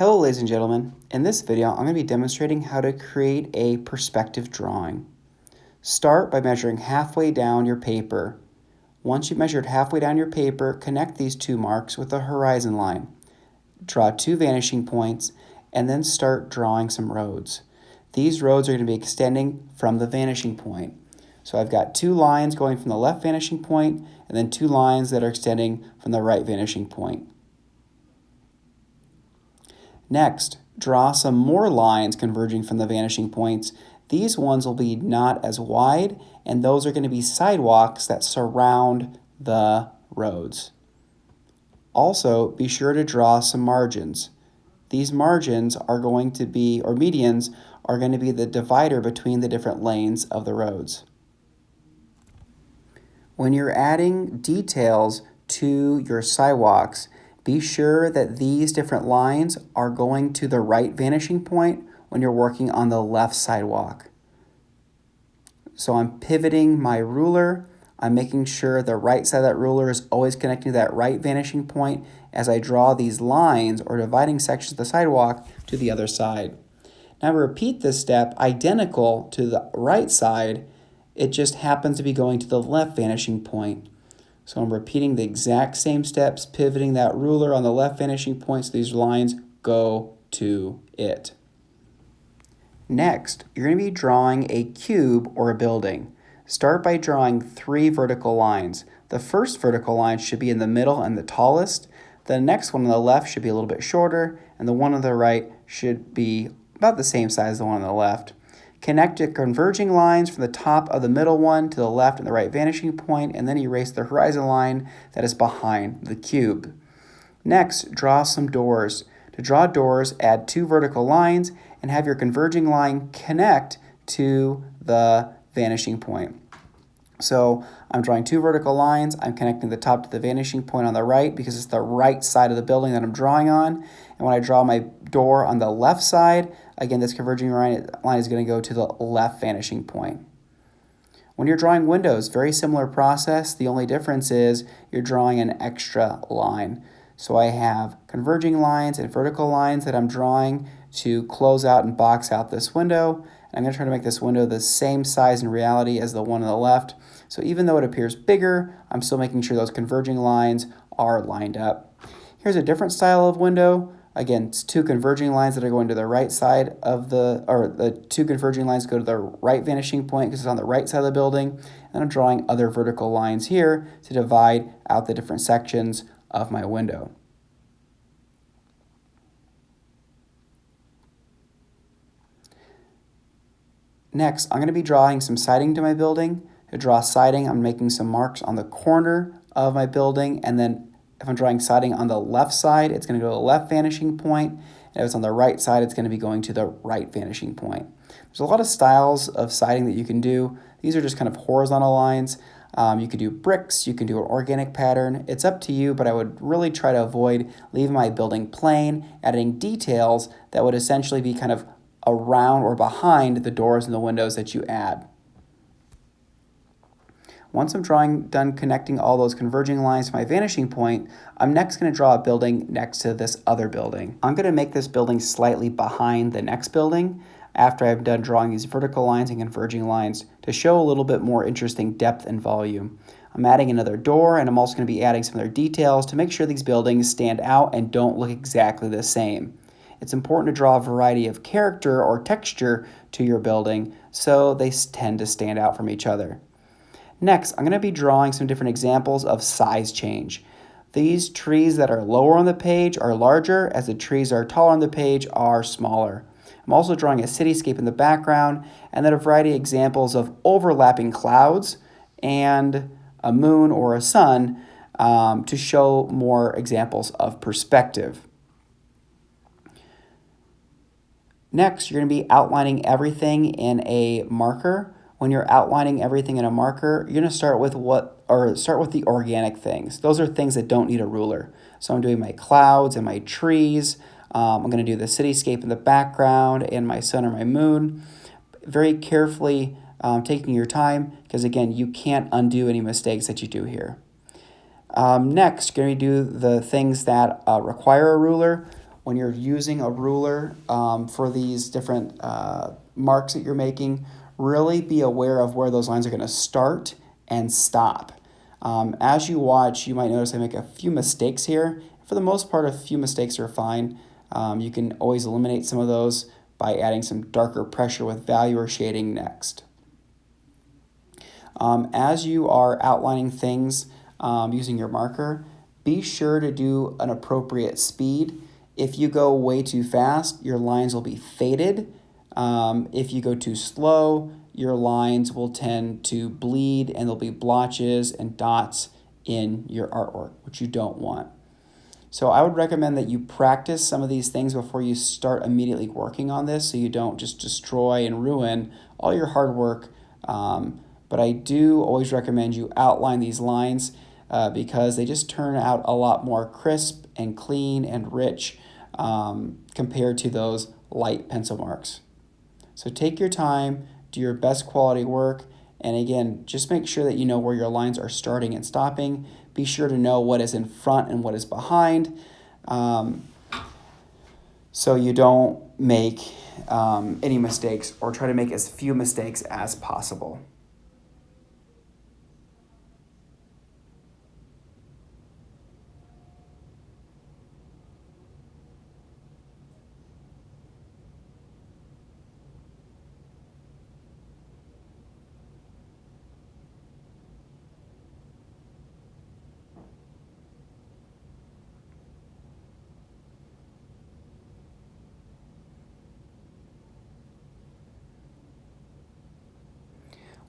Hello ladies and gentlemen, in this video I'm going to be demonstrating how to create a perspective drawing. Start by measuring halfway down your paper. Once you've measured halfway down your paper, connect these two marks with a horizon line. Draw two vanishing points and then start drawing some roads. These roads are going to be extending from the vanishing point. So I've got two lines going from the left vanishing point and then two lines that are extending from the right vanishing point. Next, draw some more lines converging from the vanishing points. These ones will be not as wide, and those are going to be sidewalks that surround the roads. Also, be sure to draw some margins. These margins are going to be, or medians, are going to be the divider between the different lanes of the roads. When you're adding details to your sidewalks, be sure that these different lines are going to the right vanishing point when you're working on the left sidewalk. So I'm pivoting my ruler. I'm making sure the right side of that ruler is always connecting to that right vanishing point as I draw these lines or dividing sections of the sidewalk to the other side. Now repeat this step identical to the right side. It just happens to be going to the left vanishing point. So I'm repeating the exact same steps, pivoting that ruler on the left vanishing point so these lines go to it. Next, you're going to be drawing a cube or a building. Start by drawing three vertical lines. The first vertical line should be in the middle and the tallest. The next one on the left should be a little bit shorter, and the one on the right should be about the same size as the one on the left. Connect your converging lines from the top of the middle one to the left and the right vanishing point, and then erase the horizon line that is behind the cube. Next, draw some doors. To draw doors, add two vertical lines and have your converging line connect to the vanishing point. So I'm drawing two vertical lines. I'm connecting the top to the vanishing point on the right because it's the right side of the building that I'm drawing on. And when I draw my door on the left side, again, this converging line is going to go to the left vanishing point. When you're drawing windows, very similar process. The only difference is you're drawing an extra line. So I have converging lines and vertical lines that I'm drawing to close out and box out this window. I'm going to try to make this window the same size in reality as the one on the left. So even though it appears bigger, I'm still making sure those converging lines are lined up. Here's a different style of window. Again, it's two converging lines that are going to the right side of the two converging lines go to the right vanishing point because it's on the right side of the building. And I'm drawing other vertical lines here to divide out the different sections of my window. Next, I'm going to be drawing some siding to my building. To draw siding, I'm making some marks on the corner of my building, and then if I'm drawing siding on the left side, it's going to go to the left vanishing point, and if it's on the right side, it's going to be going to the right vanishing point. There's a lot of styles of siding that you can do. These are just kind of horizontal lines. You can do bricks, you can do an organic pattern. It's up to you, but I would really try to avoid leaving my building plain, adding details that would essentially be kind of around or behind the doors and the windows that you add. Once I'm done connecting all those converging lines to my vanishing point, I'm next going to draw a building next to this other building. I'm going to make this building slightly behind the next building after I've done drawing these vertical lines and converging lines to show a little bit more interesting depth and volume. I'm adding another door, and I'm also going to be adding some other details to make sure these buildings stand out and don't look exactly the same. It's important to draw a variety of character or texture to your building so they tend to stand out from each other. Next, I'm going to be drawing some different examples of size change. These trees that are lower on the page are larger, as the trees that are taller on the page are smaller. I'm also drawing a cityscape in the background, and then a variety of examples of overlapping clouds and a moon or a sun to show more examples of perspective. Next, you're going to be outlining everything in a marker. When you're outlining everything in a marker, you're going to start with the organic things. Those are things that don't need a ruler. So I'm doing my clouds and my trees. I'm going to do the cityscape in the background and my sun or my moon. Very carefully taking your time because, again, you can't undo any mistakes that you do here. Next, you're going to do the things that require a ruler. when you're using a ruler for these different marks that you're making, really be aware of where those lines are going to start and stop. As you watch, you might notice I make a few mistakes here. For the most part, a few mistakes are fine. You can always eliminate some of those by adding some darker pressure with value or shading next. As you are outlining things using your marker, be sure to do an appropriate speed. If you go way too fast, your lines will be faded. If you go too slow, your lines will tend to bleed and there'll be blotches and dots in your artwork, which you don't want. So I would recommend that you practice some of these things before you start immediately working on this so you don't just destroy and ruin all your hard work. But I do always recommend you outline these lines because they just turn out a lot more crisp and clean and rich compared to those light pencil marks. So take your time, do your best quality work, and again, just make sure that you know where your lines are starting and stopping. Be sure to know what is in front and what is behind so you don't make any mistakes, or try to make as few mistakes as possible.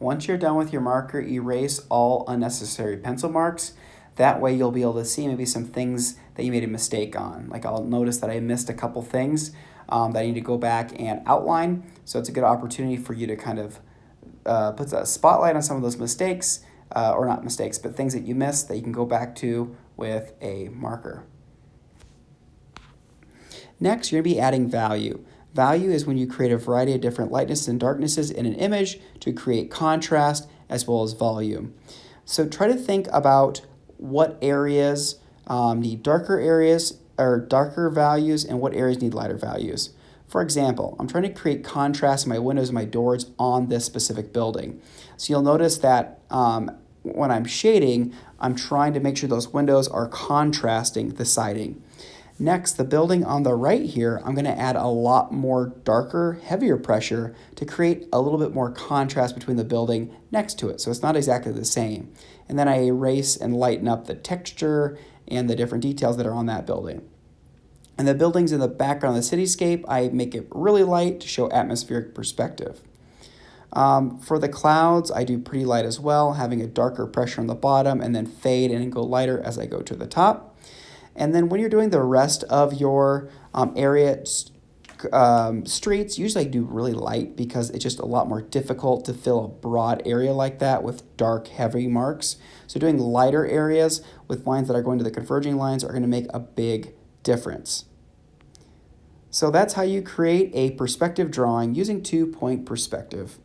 Once you're done with your marker, erase all unnecessary pencil marks. That way you'll be able to see maybe some things that you made a mistake on. Like I'll notice that I missed a couple things that I need to go back and outline. So it's a good opportunity for you to kind of put a spotlight on some of those mistakes, or not mistakes, but things that you missed that you can go back to with a marker. Next, you're going to be adding value. Value is when you create a variety of different lightnesses and darknesses in an image to create contrast as well as volume. So try to think about what areas need darker areas or darker values and what areas need lighter values. For example, I'm trying to create contrast in my windows and my doors on this specific building. So you'll notice that when I'm shading, I'm trying to make sure those windows are contrasting the siding. Next, the building on the right here, I'm going to add a lot more darker, heavier pressure to create a little bit more contrast between the building next to it. So it's not exactly the same. And then I erase and lighten up the texture and the different details that are on that building. And the buildings in the background of the cityscape, I make it really light to show atmospheric perspective. For the clouds, I do pretty light as well, having a darker pressure on the bottom and then fade and go lighter as I go to the top. And then when you're doing the rest of your area streets, usually I do really light because it's just a lot more difficult to fill a broad area like that with dark, heavy marks. So doing lighter areas with lines that are going to the converging lines are going to make a big difference. So that's how you create a perspective drawing using 2-point perspective.